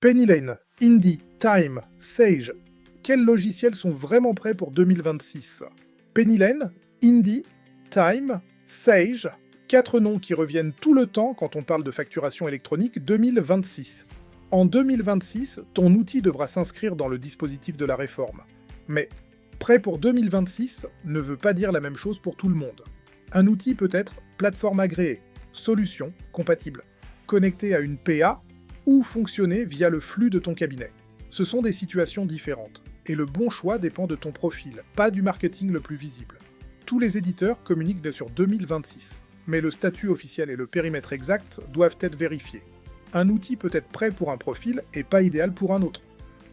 PennyLane, Indy, Time, Sage. Quels logiciels sont vraiment prêts pour 2026? PennyLane, Indy, Time, Sage. 4 noms qui reviennent tout le temps quand on parle de facturation électronique 2026. En 2026, ton outil devra s'inscrire dans le dispositif de la réforme. Mais prêt pour 2026 ne veut pas dire la même chose pour tout le monde. Un outil peut être plateforme agréée, solution compatible, connecté à une PA ou fonctionner via le flux de ton cabinet. Ce sont des situations différentes, et le bon choix dépend de ton profil, pas du marketing le plus visible. Tous les éditeurs communiquent sur 2026, mais le statut officiel et le périmètre exact doivent être vérifiés. Un outil peut être prêt pour un profil et pas idéal pour un autre.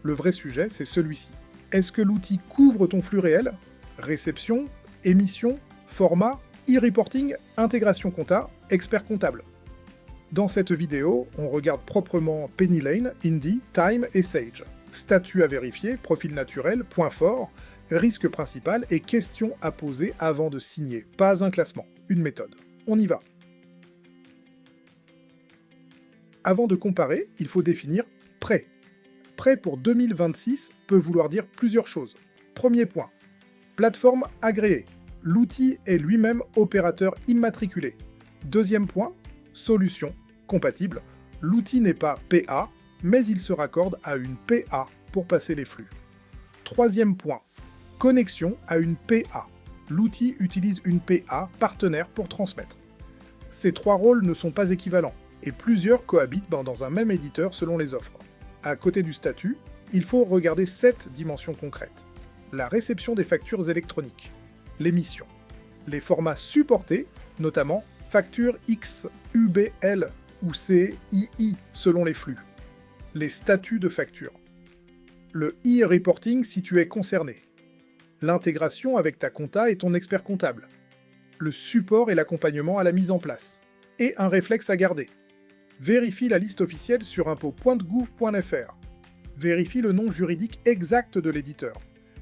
Le vrai sujet, c'est celui-ci. Est-ce que l'outil couvre ton flux réel? Réception, émission, format, e-reporting, intégration compta, expert comptable. Dans cette vidéo, on regarde proprement PennyLane, Indy, Time et Sage. Statut à vérifier, profil naturel, point fort, risque principal et questions à poser avant de signer. Pas un classement, une méthode. On y va. Avant de comparer, il faut définir prêt. Prêt pour 2026 peut vouloir dire plusieurs choses. Premier point, plateforme agréée. L'outil est lui-même opérateur immatriculé. Deuxième point, solution compatible. L'outil n'est pas PA, mais il se raccorde à une PA pour passer les flux. Troisième point, connexion à une PA. L'outil utilise une PA partenaire pour transmettre. Ces 3 rôles ne sont pas équivalents, et plusieurs cohabitent dans un même éditeur selon les offres. À côté du statut, il faut regarder 7 dimensions concrètes. La réception des factures électroniques, l'émission, les formats supportés, notamment facture X, UBL ou CII selon les flux, les statuts de facture, le e-reporting si tu es concerné, l'intégration avec ta compta et ton expert comptable, le support et l'accompagnement à la mise en place, et un réflexe à garder. Vérifie la liste officielle sur impôt.gouv.fr. Vérifie le nom juridique exact de l'éditeur.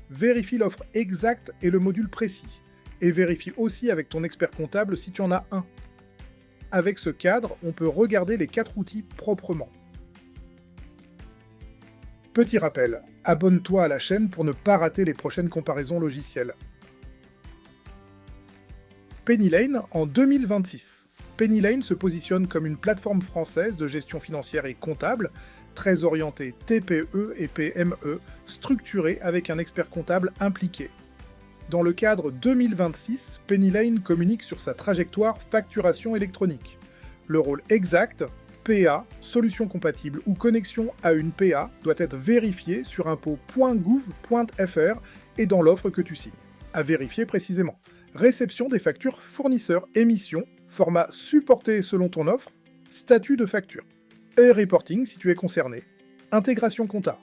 Vérifie l'offre exacte et le module précis. Et vérifie aussi avec ton expert comptable si tu en as un. Avec ce cadre, on peut regarder les 4 outils proprement. Petit rappel, abonne-toi à la chaîne pour ne pas rater les prochaines comparaisons logicielles. PennyLane en 2026. PennyLane se positionne comme une plateforme française de gestion financière et comptable, très orientée TPE et PME, structurée avec un expert comptable impliqué. Dans le cadre 2026, PennyLane communique sur sa trajectoire facturation électronique. Le rôle exact, PA, solution compatible ou connexion à une PA doit être vérifié sur impôt.gouv.fr et dans l'offre que tu signes. À vérifier précisément. Réception des factures fournisseurs, émission, format supporté selon ton offre, statut de facture. E-reporting si tu es concerné. Intégration compta.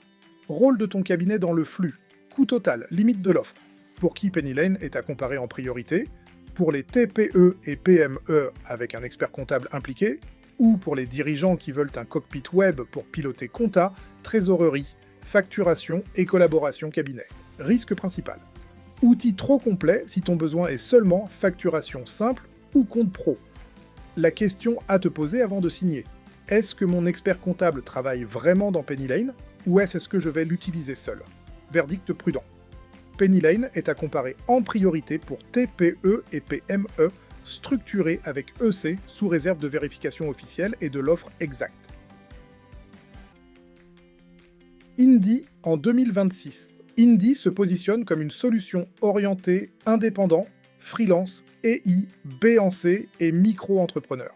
Rôle de ton cabinet dans le flux. Coût total, limite de l'offre. Pour qui PennyLane est à comparer en priorité, pour les TPE et PME avec un expert comptable impliqué, ou pour les dirigeants qui veulent un cockpit web pour piloter compta, trésorerie, facturation et collaboration cabinet. Risque principal. Outil trop complet si ton besoin est seulement facturation simple ou compte pro. La question à te poser avant de signer. Est-ce que mon expert comptable travaille vraiment dans PennyLane, ou est-ce que je vais l'utiliser seul? Verdict prudent. PennyLane est à comparer en priorité pour TPE et PME structurés avec EC sous réserve de vérification officielle et de l'offre exacte. Indy en 2026. Indy se positionne comme une solution orientée indépendant, freelance, EI, B en C et micro-entrepreneur.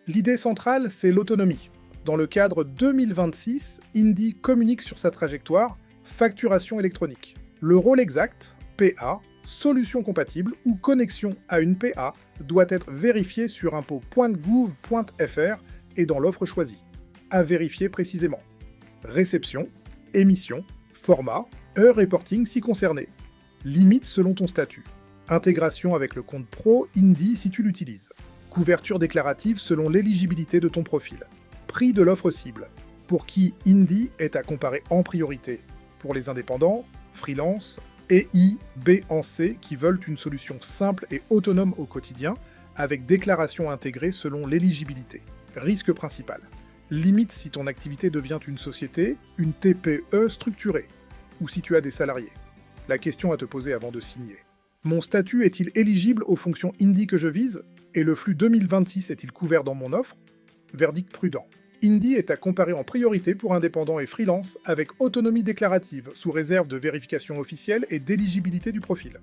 L'idée centrale, c'est l'autonomie. Dans le cadre 2026, Indy communique sur sa trajectoire facturation électronique. Le rôle exact, PA, solution compatible ou connexion à une PA, doit être vérifié sur impôt.gouv.fr et dans l'offre choisie. À vérifier précisément. Réception, émission, format, e-reporting si concerné. Limite selon ton statut. Intégration avec le compte pro Indy si tu l'utilises. Couverture déclarative selon l'éligibilité de ton profil. Prix de l'offre cible. Pour qui Indy est à comparer en priorité. Pour les indépendants, freelance, EI, B en C qui veulent une solution simple et autonome au quotidien, avec déclaration intégrée selon l'éligibilité. Risque principal. Limite si ton activité devient une société, une TPE structurée, ou si tu as des salariés. La question à te poser avant de signer. Mon statut est-il éligible aux fonctions Indie que je vise? Et le flux 2026 est-il couvert dans mon offre? Verdict prudent. Indie est à comparer en priorité pour indépendants et freelance avec autonomie déclarative, sous réserve de vérification officielle et d'éligibilité du profil.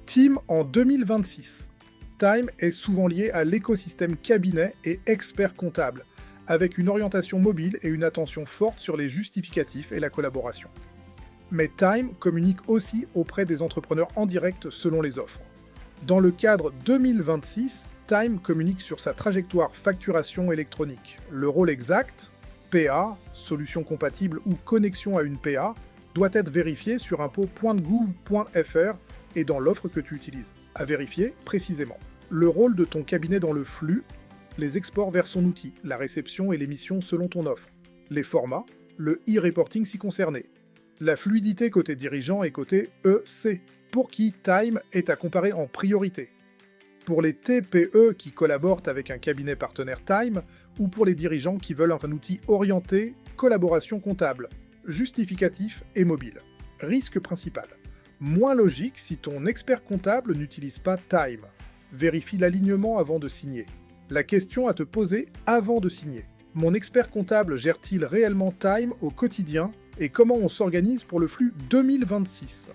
Team en 2026. Time est souvent lié à l'écosystème cabinet et expert comptable, avec une orientation mobile et une attention forte sur les justificatifs et la collaboration. Mais Time communique aussi auprès des entrepreneurs en direct selon les offres. Dans le cadre 2026, Time communique sur sa trajectoire facturation électronique. Le rôle exact, PA, solution compatible ou connexion à une PA, doit être vérifié sur impôt.gouv.fr et dans l'offre que tu utilises. À vérifier précisément. Le rôle de ton cabinet dans le flux, les exports vers son outil, la réception et l'émission selon ton offre, les formats, le e-reporting si concerné, la fluidité côté dirigeant et côté EC, pour qui Time est à comparer en priorité. Pour les TPE qui collaborent avec un cabinet partenaire Time, ou pour les dirigeants qui veulent un outil orienté, collaboration comptable, justificatif et mobile. Risque principal. Moins logique si ton expert comptable n'utilise pas Time. Vérifie l'alignement avant de signer. La question à te poser avant de signer. Mon expert comptable gère-t-il réellement Time au quotidien et comment on s'organise pour le flux 2026?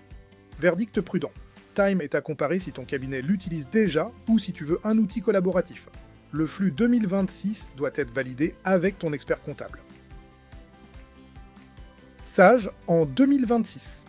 Verdict prudent. Time est à comparer si ton cabinet l'utilise déjà ou si tu veux un outil collaboratif. Le flux 2026 doit être validé avec ton expert comptable. Sage en 2026.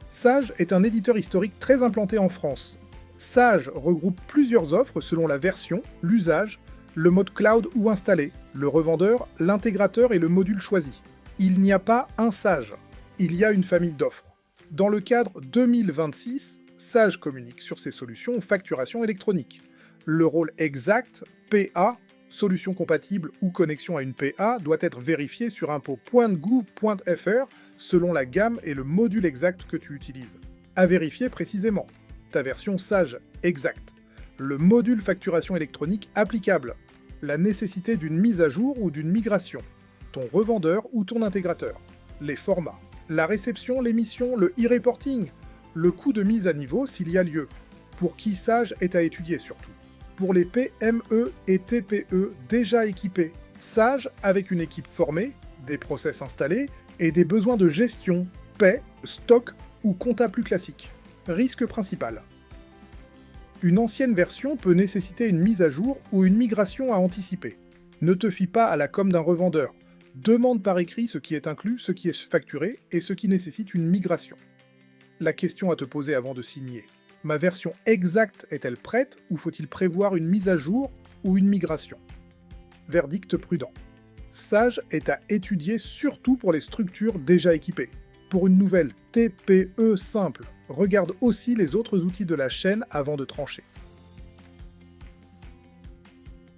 Sage est un éditeur historique très implanté en France. Sage regroupe plusieurs offres selon la version, l'usage, le mode cloud ou installé, le revendeur, l'intégrateur et le module choisi. Il n'y a pas un Sage, il y a une famille d'offres. Dans le cadre 2026, Sage communique sur ses solutions facturation électronique. Le rôle exact, PA, solution compatible ou connexion à une PA, doit être vérifié sur impôt.gouv.fr selon la gamme et le module exact que tu utilises. À vérifier précisément. Ta version Sage exact. Le module facturation électronique applicable. La nécessité d'une mise à jour ou d'une migration. Ton revendeur ou ton intégrateur. Les formats. La réception, l'émission, le e-reporting. Le coût de mise à niveau s'il y a lieu. Pour qui Sage est à étudier surtout. Pour les PME et TPE déjà équipés. Sage avec une équipe formée, des process installés et des besoins de gestion, paie, stock ou compta plus classique. Risque principal. Une ancienne version peut nécessiter une mise à jour ou une migration à anticiper. Ne te fie pas à la com d'un revendeur. Demande par écrit ce qui est inclus, ce qui est facturé et ce qui nécessite une migration. La question à te poser avant de signer. Ma version exacte est-elle prête ou faut-il prévoir une mise à jour ou une migration? Verdict prudent. Sage est à étudier surtout pour les structures déjà équipées. Pour une nouvelle TPE simple, regarde aussi les autres outils de la chaîne avant de trancher.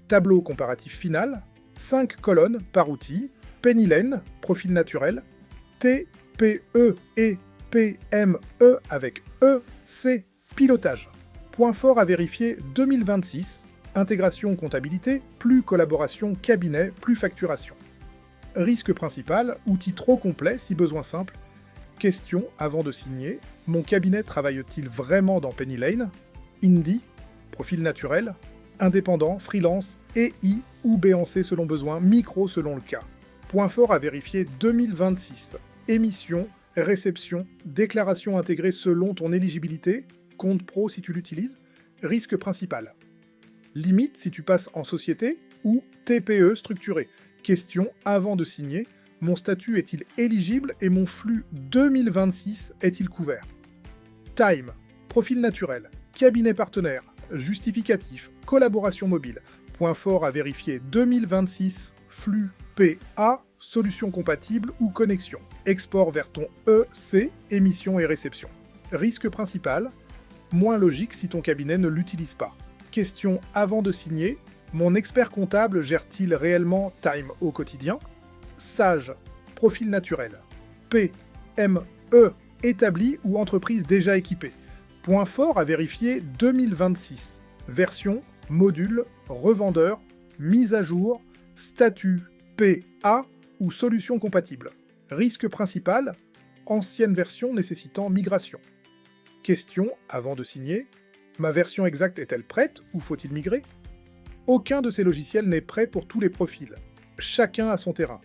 Tableau comparatif final, 5 colonnes par outil, Penny Lane, profil naturel, TPE et PME avec EC, pilotage. Point fort à vérifier 2026, intégration comptabilité, plus collaboration cabinet, plus facturation. Risque principal, outil trop complet si besoin simple. Question avant de signer, mon cabinet travaille-t-il vraiment dans Penny Lane? Indie, profil naturel, indépendant, freelance, EI ou B&C selon besoin, micro selon le cas. Point fort à vérifier 2026, émission, réception, déclaration intégrée selon ton éligibilité, compte pro si tu l'utilises, risque principal. Limite si tu passes en société ou TPE structuré. Question avant de signer, mon statut est-il éligible et mon flux 2026 est-il couvert? Time, profil naturel, cabinet partenaire, justificatif, collaboration mobile, point fort à vérifier 2026, flux PA, solution compatible ou connexion, export vers ton EC, émission et réception. Risque principal, moins logique si ton cabinet ne l'utilise pas. Question avant de signer, mon expert comptable gère-t-il réellement Time au quotidien? Sage, profil naturel, PME, établi ou entreprise déjà équipée. Point fort à vérifier 2026, version, module, revendeur, mise à jour, statut PA ou solution compatible. Risque principal, ancienne version nécessitant migration. Question avant de signer, ma version exacte est-elle prête ou faut-il migrer? Aucun de ces logiciels n'est prêt pour tous les profils. Chacun a son terrain.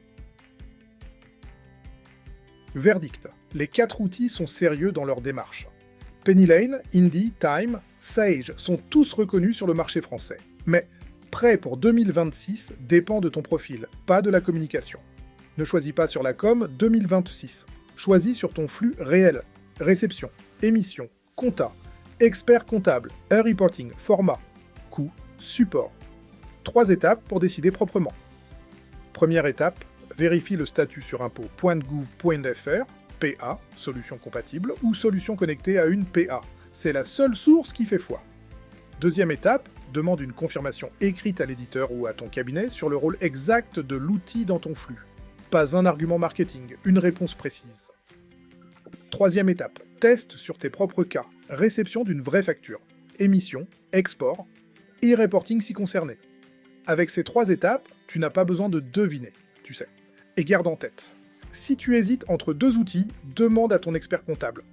Verdict. Les 4 outils sont sérieux dans leur démarche. PennyLane, Indy, Time, Sage sont tous reconnus sur le marché français. Mais prêt pour 2026 dépend de ton profil, pas de la communication. Ne choisis pas sur la com 2026. Choisis sur ton flux réel. Réception, émission, compta, expert comptable, heure reporting, format, coût, support. 3 étapes pour décider proprement. Première étape, vérifie le statut sur impôts.gouv.fr, PA, solution compatible, ou solution connectée à une PA. C'est la seule source qui fait foi. Deuxième étape, demande une confirmation écrite à l'éditeur ou à ton cabinet sur le rôle exact de l'outil dans ton flux. Pas un argument marketing, une réponse précise. Troisième étape, teste sur tes propres cas, réception d'une vraie facture, émission, export, e-reporting si concerné. Avec ces 3 étapes, tu n'as pas besoin de deviner, tu sais. Et garde en tête, si tu hésites entre 2 outils, demande à ton expert comptable.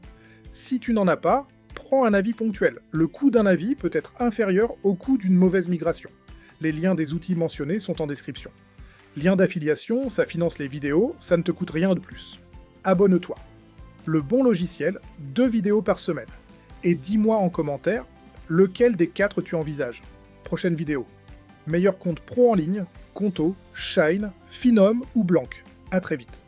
Si tu n'en as pas, prends un avis ponctuel. Le coût d'un avis peut être inférieur au coût d'une mauvaise migration. Les liens des outils mentionnés sont en description. Lien d'affiliation, ça finance les vidéos, ça ne te coûte rien de plus. Abonne-toi. Le bon logiciel, 2 vidéos par semaine. Et dis-moi en commentaire lequel des 4 tu envisages. Prochaine vidéo. Meilleur compte pro en ligne, Conto, Shine, Finom ou Blank. À très vite.